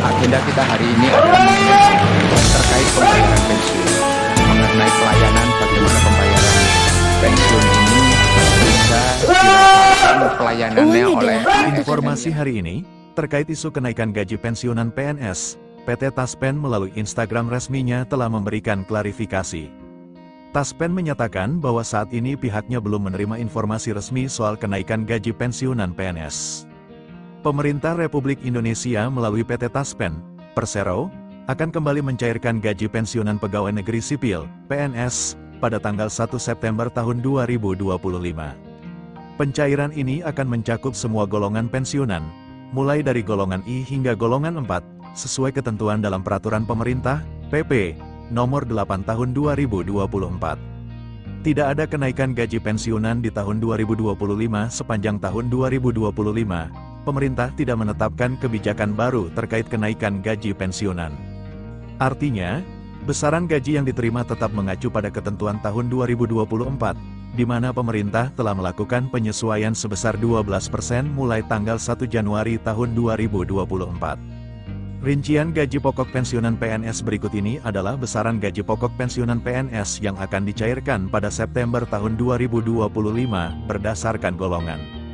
Agenda kita hari ini adalah terkait pembayaran pensiun. Mengenai pelayanan, bagaimana pembayaran pensiun ini bisa dilakukan pelayanannya oleh Informasi hari ini, terkait isu kenaikan gaji pensiunan PNS, PT Taspen melalui Instagram resminya telah memberikan klarifikasi. Taspen menyatakan bahwa saat ini pihaknya belum menerima informasi resmi soal kenaikan gaji pensiunan PNS. Pemerintah Republik Indonesia melalui PT Taspen, Persero, akan kembali mencairkan gaji pensiunan pegawai negeri sipil, PNS, pada tanggal 1 September tahun 2025. Pencairan ini akan mencakup semua golongan pensiunan, mulai dari golongan I hingga golongan 4, sesuai ketentuan dalam Peraturan Pemerintah, PP, Nomor 8 Tahun 2024. Tidak ada kenaikan gaji pensiunan di tahun 2025 sepanjang tahun 2025. Pemerintah tidak menetapkan kebijakan baru terkait kenaikan gaji pensiunan. Artinya, besaran gaji yang diterima tetap mengacu pada ketentuan tahun 2024, di mana pemerintah telah melakukan penyesuaian sebesar 12% mulai tanggal 1 Januari tahun 2024. Rincian gaji pokok pensiunan PNS berikut ini adalah besaran gaji pokok pensiunan PNS yang akan dicairkan pada September tahun 2025 berdasarkan golongan.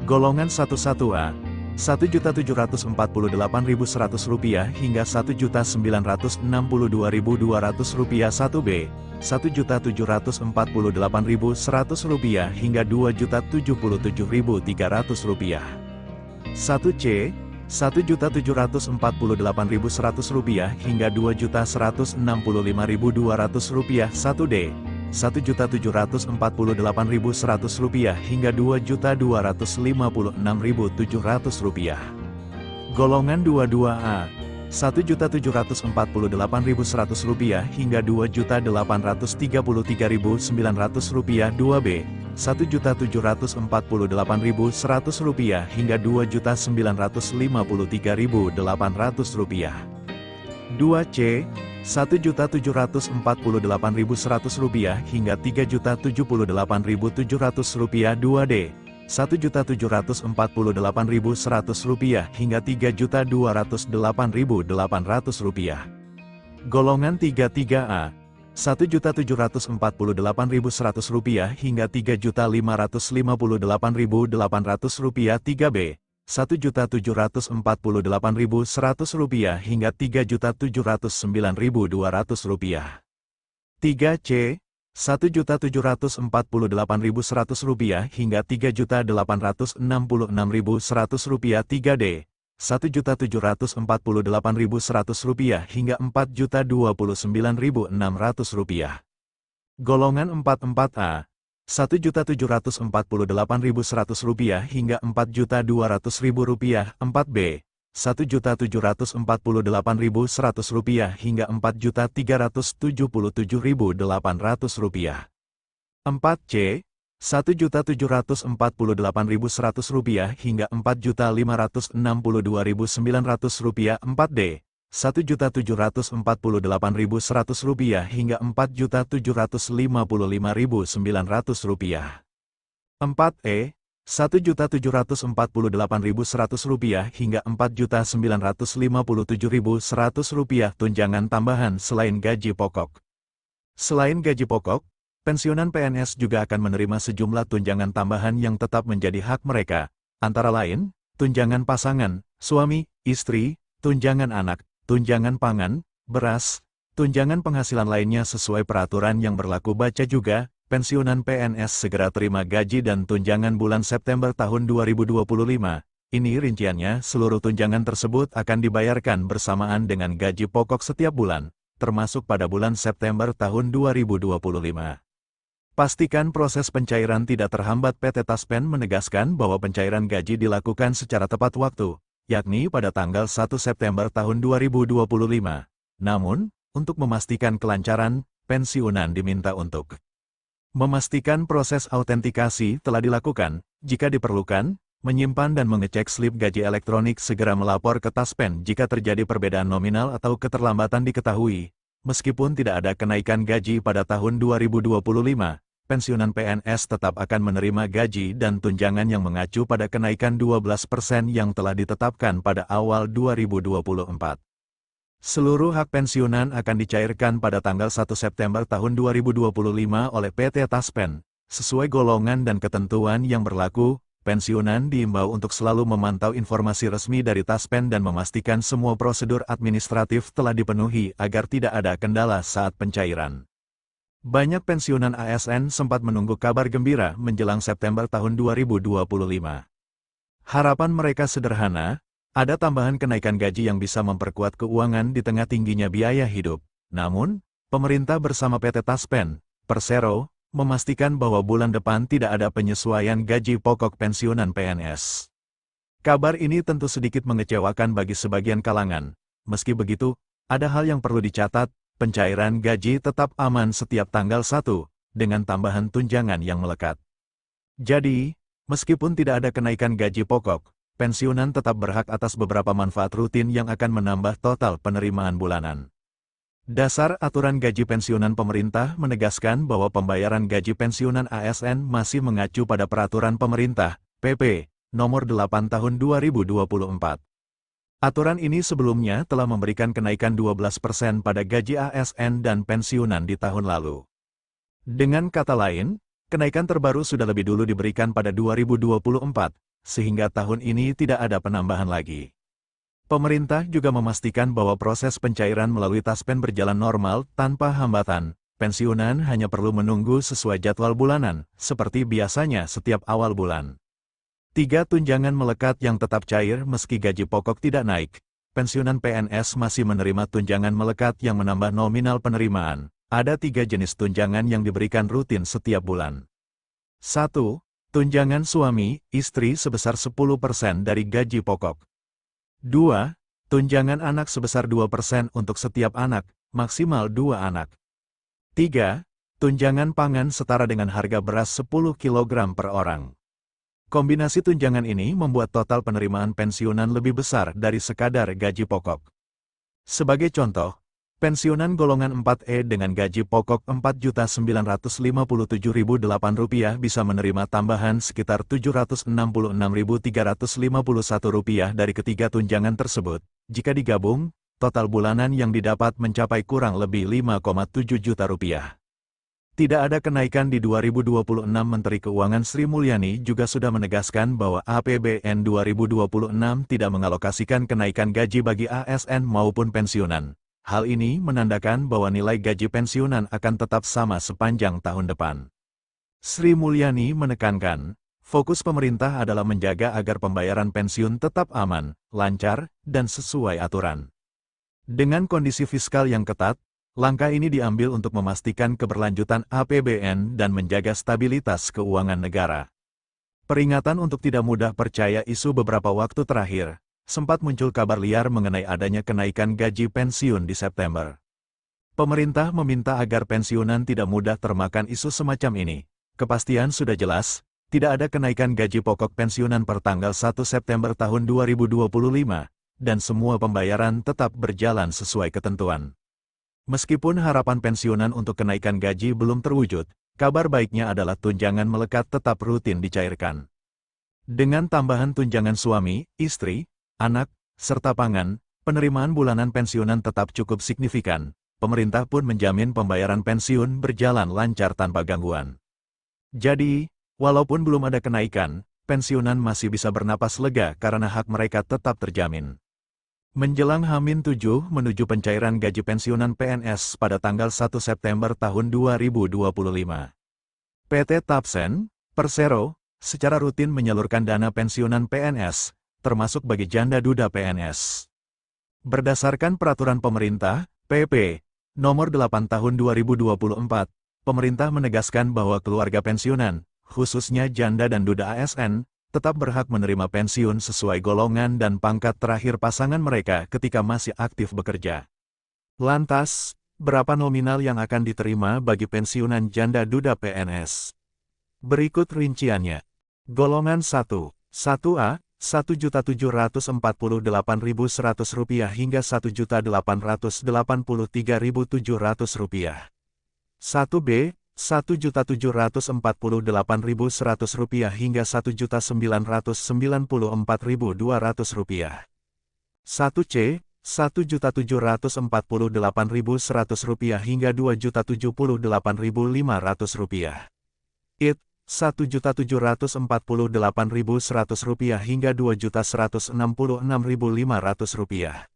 Golongan 11A, Rp1.748.100 hingga Rp1.962.200 1B, Rp1.748.100 hingga Rp2.077.300. 1C, Rp1.748.100 hingga Rp2.165.200 1D, Rp1.748.100 hingga Rp2.256.700. Golongan 22A, Rp1.748.100 hingga Rp2.833.900 2B, Rp1.748.100 hingga Rp2.953.800. 2C, Rp1.748.100 hingga Rp3.078.700 2D, Rp1.748.100 hingga Rp3.208.800. Golongan 33A, Rp1.748.100 hingga Rp3.558.800 3B, Rp1.748.100 hingga Rp3.709.200. 3C, Rp1.748.100 hingga Rp3.866.100 3D, Rp1.748.100 hingga Rp4.029.600. Golongan 44A, Rp1.748.100 hingga Rp4.200.000 4B, Rp1.748.100 hingga Rp4.377.800. 4C, Rp1.748.100 hingga Rp4.562.900 4D, Rp1.748.100 hingga Rp4.755.900. 4E, Rp1.748.100 hingga Rp4.957.100 tunjangan tambahan selain gaji pokok. Selain gaji pokok, pensiunan PNS juga akan menerima sejumlah tunjangan tambahan yang tetap menjadi hak mereka, antara lain, tunjangan pasangan, suami, istri, tunjangan anak, tunjangan pangan, beras, tunjangan penghasilan lainnya sesuai peraturan yang berlaku. Baca juga, pensiunan PNS segera terima gaji dan tunjangan bulan September tahun 2025. Ini rinciannya, seluruh tunjangan tersebut akan dibayarkan bersamaan dengan gaji pokok setiap bulan, termasuk pada bulan September tahun 2025. Pastikan proses pencairan tidak terhambat. PT Taspen menegaskan bahwa pencairan gaji dilakukan secara tepat waktu, yakni pada tanggal 1 September tahun 2025. Namun, untuk memastikan kelancaran, pensiunan diminta untuk memastikan proses autentikasi telah dilakukan, jika diperlukan, menyimpan dan mengecek slip gaji elektronik. Segera melapor ke Taspen jika terjadi perbedaan nominal atau keterlambatan diketahui. Meskipun tidak ada kenaikan gaji pada tahun 2025, pensiunan PNS tetap akan menerima gaji dan tunjangan yang mengacu pada kenaikan 12% yang telah ditetapkan pada awal 2024. Seluruh hak pensiunan akan dicairkan pada tanggal 1 September tahun 2025 oleh PT Taspen. Sesuai golongan dan ketentuan yang berlaku, pensiunan diimbau untuk selalu memantau informasi resmi dari Taspen dan memastikan semua prosedur administratif telah dipenuhi agar tidak ada kendala saat pencairan. Banyak pensiunan ASN sempat menunggu kabar gembira menjelang September tahun 2025. Harapan mereka sederhana, ada tambahan kenaikan gaji yang bisa memperkuat keuangan di tengah tingginya biaya hidup. Namun, pemerintah bersama PT Taspen, Persero, memastikan bahwa bulan depan tidak ada penyesuaian gaji pokok pensiunan PNS. Kabar ini tentu sedikit mengecewakan bagi sebagian kalangan. Meski begitu, ada hal yang perlu dicatat, pencairan gaji tetap aman setiap tanggal 1, dengan tambahan tunjangan yang melekat. Jadi, meskipun tidak ada kenaikan gaji pokok, pensiunan tetap berhak atas beberapa manfaat rutin yang akan menambah total penerimaan bulanan. Dasar Aturan Gaji Pensiunan Pemerintah menegaskan bahwa pembayaran gaji pensiunan ASN masih mengacu pada Peraturan Pemerintah, PP, Nomor 8 Tahun 2024. Aturan ini sebelumnya telah memberikan kenaikan 12% pada gaji ASN dan pensiunan di tahun lalu. Dengan kata lain, kenaikan terbaru sudah lebih dulu diberikan pada 2024, sehingga tahun ini tidak ada penambahan lagi. Pemerintah juga memastikan bahwa proses pencairan melalui Taspen berjalan normal tanpa hambatan. Pensiunan hanya perlu menunggu sesuai jadwal bulanan, seperti biasanya setiap awal bulan. 3 tunjangan melekat yang tetap cair meski gaji pokok tidak naik. Pensiunan PNS masih menerima tunjangan melekat yang menambah nominal penerimaan. Ada 3 jenis tunjangan yang diberikan rutin setiap bulan. 1. Tunjangan suami, istri sebesar 10% dari gaji pokok. 2. Tunjangan anak sebesar 2% untuk setiap anak, maksimal 2 anak. 3. Tunjangan pangan setara dengan harga beras 10 kg per orang. Kombinasi tunjangan ini membuat total penerimaan pensiunan lebih besar dari sekadar gaji pokok. Sebagai contoh, pensiunan golongan 4E dengan gaji pokok Rp4.957.008 bisa menerima tambahan sekitar Rp766.351 dari ketiga tunjangan tersebut. Jika digabung, total bulanan yang didapat mencapai kurang lebih Rp5,7 juta. Tidak ada kenaikan di 2026. Menteri Keuangan Sri Mulyani juga sudah menegaskan bahwa APBN 2026 tidak mengalokasikan kenaikan gaji bagi ASN maupun pensiunan. Hal ini menandakan bahwa nilai gaji pensiunan akan tetap sama sepanjang tahun depan. Sri Mulyani menekankan, fokus pemerintah adalah menjaga agar pembayaran pensiun tetap aman, lancar, dan sesuai aturan. Dengan kondisi fiskal yang ketat, langkah ini diambil untuk memastikan keberlanjutan APBN dan menjaga stabilitas keuangan negara. Peringatan untuk tidak mudah percaya isu beberapa waktu terakhir. Sempat muncul kabar liar mengenai adanya kenaikan gaji pensiun di September. Pemerintah meminta agar pensiunan tidak mudah termakan isu semacam ini. Kepastian sudah jelas, tidak ada kenaikan gaji pokok pensiunan per tanggal 1 September tahun 2025, dan semua pembayaran tetap berjalan sesuai ketentuan. Meskipun harapan pensiunan untuk kenaikan gaji belum terwujud, kabar baiknya adalah tunjangan melekat tetap rutin dicairkan. Dengan tambahan tunjangan suami, istri, anak, serta pangan, penerimaan bulanan pensiunan tetap cukup signifikan. Pemerintah pun menjamin pembayaran pensiun berjalan lancar tanpa gangguan. Jadi, walaupun belum ada kenaikan, pensiunan masih bisa bernapas lega karena hak mereka tetap terjamin. Menjelang H-7 menuju pencairan gaji pensiunan PNS pada tanggal 1 September tahun 2025. PT Taspen, Persero, secara rutin menyalurkan dana pensiunan PNS, termasuk bagi janda duda PNS. Berdasarkan Peraturan Pemerintah, PP, Nomor 8 Tahun 2024, pemerintah menegaskan bahwa keluarga pensiunan, khususnya janda dan duda ASN, tetap berhak menerima pensiun sesuai golongan dan pangkat terakhir pasangan mereka ketika masih aktif bekerja. Lantas, berapa nominal yang akan diterima bagi pensiunan janda duda PNS? Berikut rinciannya. Golongan 1, 1A, Rp1.748.100 hingga Rp1.883.700. 1B, Rp1.748.100 hingga Rp1.994.200. 1C, Rp1.748.100 hingga Rp2.078.500. IT, Rp1.748.100 hingga Rp2.166.500.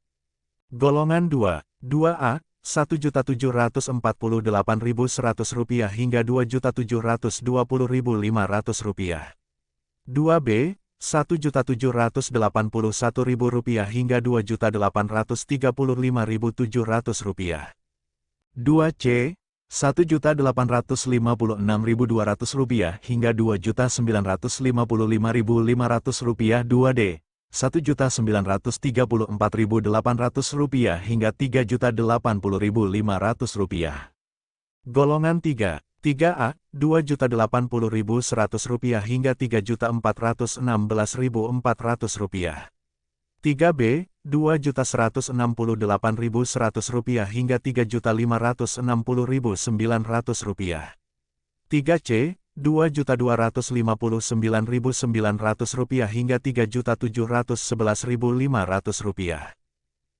Golongan 2, 2A, Rp1.748.100 hingga Rp2.720.500. 2B, Rp1.781.000 hingga Rp2.835.700. 2C, Rp1.856.200 hingga Rp2.955.500. 2D, Rp1.934.800 hingga Rp3.080.500. Golongan 3, 3A, Rp2.080.100 hingga Rp3.416.400. 3B, Rp2.168.100 hingga Rp3.560.900. 3C, Rp2.259.900 hingga Rp3.711.500.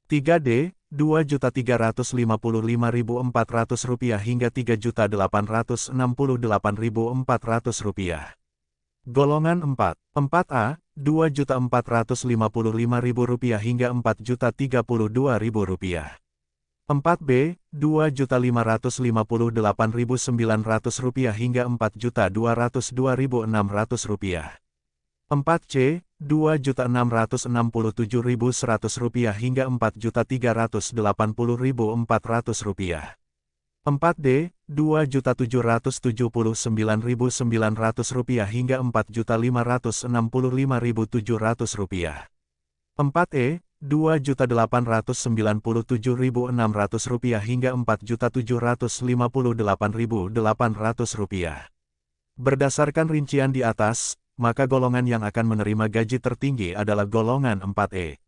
3D, Rp2.355.400 hingga Rp3.868.400. Golongan 4, 4A, Rp2.455.000 hingga Rp4.032.000. 4B, Rp2.558.900 hingga Rp4.202.600. 4C, Rp2.667.100 hingga Rp4.380.400. 4D, Rp2.779.900 hingga Rp4.565.700. 4E, Rp2.897.600 hingga Rp4.758.800. Berdasarkan rincian di atas, maka golongan yang akan menerima gaji tertinggi adalah golongan 4E.